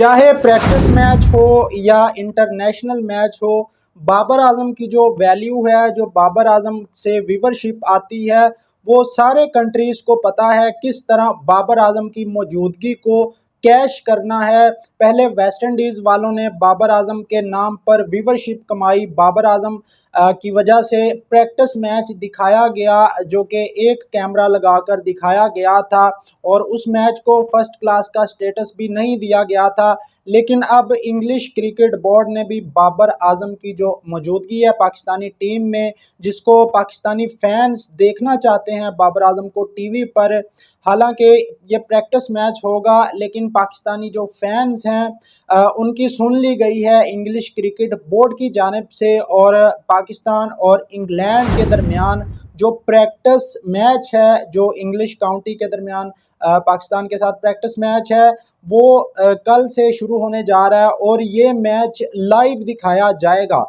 चाहे practice match हो या इंटरनेशनल मैच हो, बाबर आजम की जो वैल्यू है, जो बाबर आजम से व्यूवरशिप आती है, वो सारे कंट्रीज को पता है किस तरह बाबर आजम की मौजूदगी को कैश करना है। पहले वेस्ट इंडीज वालों ने बाबर आजम के नाम पर व्यूवरशिप कमाई। बाबर आजम की वजह से प्रैक्टिस मैच दिखाया गया, जो कि एक कैमरा लगाकर दिखाया गया था, और उस मैच को फर्स्ट क्लास का स्टेटस भी नहीं दिया गया था। लेकिन अब इंग्लिश क्रिकेट बोर्ड ने भी बाबर आजम की जो मौजूदगी है पाकिस्तानी टीम में, जिसको पाकिस्तानी फैंस देखना चाहते हैं बाबर आजम को टीवी पर, हालांकि ये प्रैक्टिस मैच होगा, लेकिन पाकिस्तानी जो फैंस हैं उनकी सुन ली गई है इंग्लिश क्रिकेट बोर्ड की जानिब से। और पाकिस्तान और इंग्लैंड के दरमियान जो प्रैक्टिस मैच है, जो इंग्लिश काउंटी के दरमियान पाकिस्तान के साथ प्रैक्टिस मैच है, वो कल से शुरू होने जा रहा है और ये मैच लाइव दिखाया जाएगा।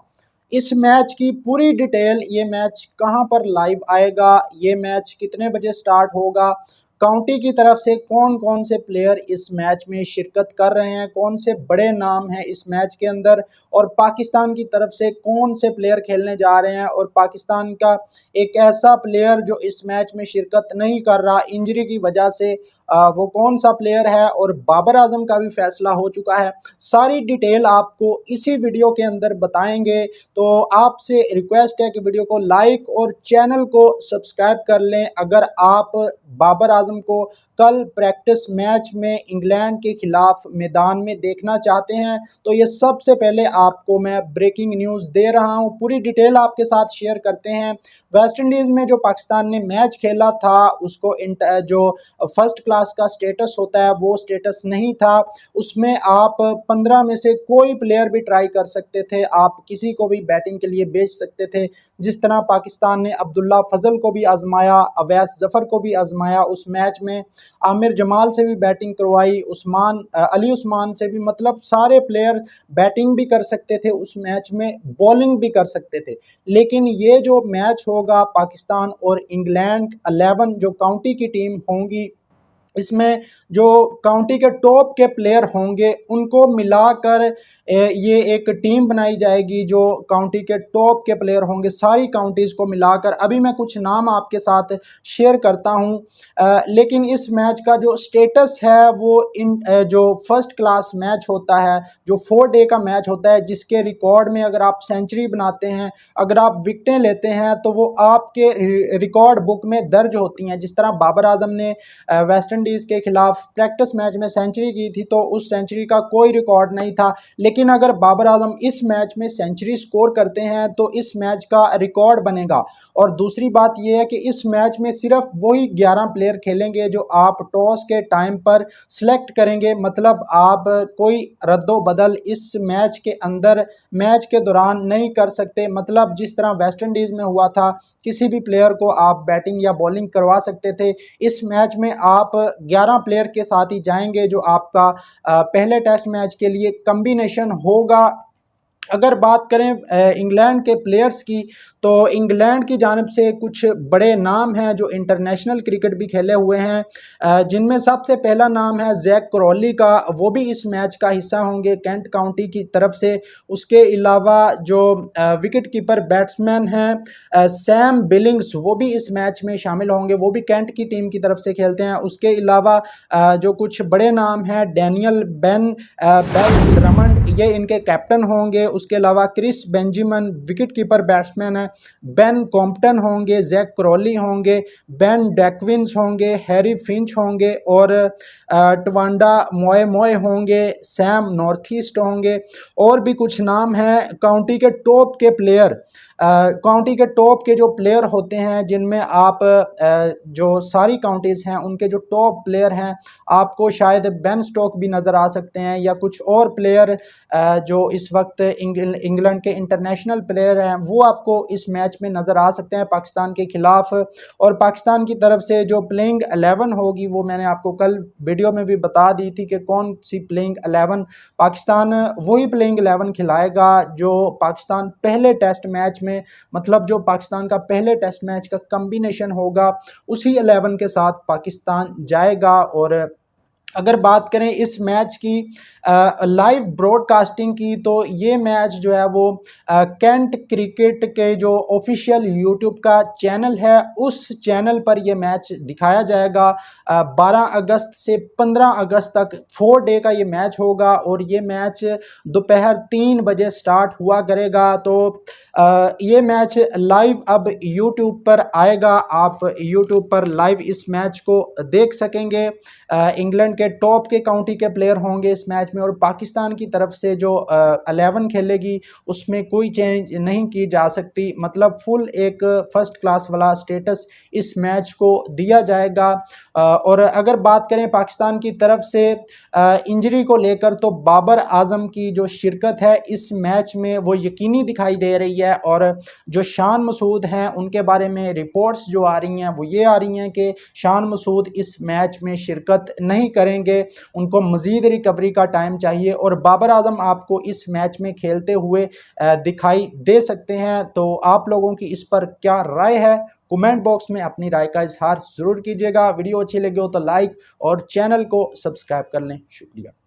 इस मैच की पूरी डिटेल, ये मैच कहां पर लाइव आएगा, ये मैच कितने बजे स्टार्ट होगा, काउंटी की तरफ से कौन कौन से प्लेयर इस मैच में शिरकत कर रहे हैं, कौन से बड़े नाम हैं इस मैच के अंदर, और पाकिस्तान की तरफ से कौन से प्लेयर खेलने जा रहे हैं, और पाकिस्तान का एक ऐसा प्लेयर जो इस मैच में शिरकत नहीं कर रहा इंजरी की वजह से, वो कौन सा प्लेयर है, और बाबर आजम का भी फैसला हो चुका है। सारी डिटेल आपको इसी वीडियो के अंदर बताएंगे। तो आपसे रिक्वेस्ट है कि वीडियो को लाइक और चैनल को सब्सक्राइब कर लें अगर आप बाबर आजम को कल प्रैक्टिस मैच में इंग्लैंड के खिलाफ मैदान में देखना चाहते हैं। तो ये सबसे पहले आपको मैं ब्रेकिंग न्यूज़ दे रहा हूँ, पूरी डिटेल आपके साथ शेयर करते हैं। वेस्ट इंडीज़ में जो पाकिस्तान ने मैच खेला था, उसको जो फर्स्ट क्लास का स्टेटस होता है वो स्टेटस नहीं था। उसमें आप 15 में से कोई प्लेयर भी ट्राई कर सकते थे, आप किसी को भी बैटिंग के लिए भेज सकते थे। जिस तरह पाकिस्तान ने अब्दुल्ला फजल को भी आजमाया, अवैस जफर को भी आजमाया उस मैच में, आमिर जमाल से भी बैटिंग करवाई, अली उस्मान से भी, मतलब सारे प्लेयर बैटिंग भी कर सकते थे उस मैच में, बॉलिंग भी कर सकते थे। लेकिन ये जो मैच होगा पाकिस्तान और इंग्लैंड 11 जो काउंटी की टीम होंगी, इसमें जो काउंटी के टॉप के प्लेयर होंगे उनको मिलाकर ये एक टीम बनाई जाएगी। जो काउंटी के टॉप के प्लेयर होंगे सारी काउंटीज़ को मिलाकर, अभी मैं कुछ नाम आपके साथ शेयर करता हूं। लेकिन इस मैच का जो स्टेटस है वो जो फर्स्ट क्लास मैच होता है, जो 4 डे का मैच होता है, जिसके रिकॉर्ड में अगर आप सेंचुरी बनाते हैं, अगर आप विकेटें लेते हैं, तो वो आपके रिकॉर्ड बुक में दर्ज होती हैं। जिस तरह बाबर आजम ने वेस्ट इंडीज़ के खिलाफ प्रैक्टिस मैच में सेंचुरी की थी, तो उस सेंचुरी का कोई रिकॉर्ड नहीं था। लेकिन अगर बाबर आजम इस मैच में सेंचुरी स्कोर करते हैं तो इस मैच का रिकॉर्ड बनेगा। और दूसरी बात यह है कि इस मैच में सिर्फ वही 11 प्लेयर खेलेंगे जो आप टॉस के टाइम पर सिलेक्ट करेंगे। मतलब आप कोई रद्दो बदल इस मैच के अंदर, मैच के दौरान नहीं कर सकते। मतलब जिस तरह वेस्ट इंडीज़ में हुआ था, किसी भी प्लेयर को आप बैटिंग या बॉलिंग करवा सकते थे, इस मैच में आप 11 प्लेयर के साथ ही जाएंगे, जो आपका पहले टेस्ट मैच के लिए कम्बिनेशन होगा। अगर बात करें इंग्लैंड के प्लेयर्स की, तो इंग्लैंड की जानिब से कुछ बड़े नाम हैं जो इंटरनेशनल क्रिकेट भी खेले हुए हैं, जिनमें सबसे पहला नाम है जैक क्रॉली का, वो भी इस मैच का हिस्सा होंगे कैंट काउंटी की तरफ से। उसके अलावा जो विकेट कीपर बैट्समैन हैं सैम बिलिंग्स, वो भी इस मैच में शामिल होंगे, वो भी कैंट की टीम की तरफ से खेलते हैं। उसके अलावा जो कुछ बड़े नाम हैं, डैनियल बेल ड्रमंड, ये इनके कैप्टन होंगे। उसके अलावा Chris Benjamin wicket keeper batsman है, बेन कॉम्पटन होंगे, जैक क्रॉली होंगे, बेन डैकविंस होंगे, हैरी फिंच होंगे, और टवांडा मोए होंगे, सैम नॉर्थ ईस्ट होंगे, और भी कुछ नाम हैं काउंटी के टॉप के प्लेयर। काउंटी के टॉप के जो प्लेयर होते हैं, जिनमें आप जो सारी काउंटीज़ हैं उनके जो टॉप प्लेयर हैं, आपको शायद बेन स्टोक भी नज़र आ सकते हैं, या कुछ और प्लेयर जो इस वक्त इंग्लैंड के इंटरनेशनल प्लेयर हैं, वो आपको इस मैच में नज़र आ सकते हैं पाकिस्तान के खिलाफ। और पाकिस्तान की तरफ से जो प्लेइंग 11 होगी, वो मैंने आपको कल वीडियो में भी बता दी थी कि कौन सी प्लेइंग 11। पाकिस्तान वही प्लेइंग 11 खिलाएगा जो पाकिस्तान पहले टेस्ट मैच में, मतलब जो पाकिस्तान का पहले टेस्ट मैच का कम्बिनेशन होगा, उसी 11 के साथ पाकिस्तान जाएगा। और अगर बात करें इस मैच की लाइव ब्रॉडकास्टिंग की, तो ये मैच जो है वो कैंट क्रिकेट के जो ऑफिशियल यूट्यूब का चैनल है उस चैनल पर ये मैच दिखाया जाएगा। 12 अगस्त से 15 अगस्त तक 4 डे का ये मैच होगा और ये मैच दोपहर 3 बजे स्टार्ट हुआ करेगा। तो ये मैच लाइव अब यूट्यूब पर आएगा, आप यूट्यूब पर लाइव इस मैच को देख सकेंगे। इंग्लैंड के टॉप के काउंटी के प्लेयर होंगे इस मैच में और पाकिस्तान की तरफ से जो 11 खेलेगी उसमें कोई चेंज नहीं की जा सकती, मतलब फुल एक फर्स्ट क्लास वाला स्टेटस इस मैच को दिया जाएगा। और अगर बात करें पाकिस्तान की तरफ से इंजरी को लेकर, तो बाबर आजम की जो शिरकत है इस मैच में वो यकीनी दिखाई दे रही है। और जो शान मसूद हैं उनके बारे में रिपोर्ट्स जो आ रही हैं वो ये आ रही हैं कि शान मसूद इस मैच में शिरकत नहीं करेंगे, उनको मज़ीद रिकवरी का टाइम चाहिए और बाबर आजम आपको इस मैच में खेलते हुए दिखाई दे सकते हैं। तो आप लोगों की इस पर क्या राय है, कमेंट बॉक्स में अपनी राय का इजहार ज़रूर कीजिएगा। वीडियो अच्छी लगी हो तो लाइक और चैनल को सब्सक्राइब कर लें। शुक्रिया।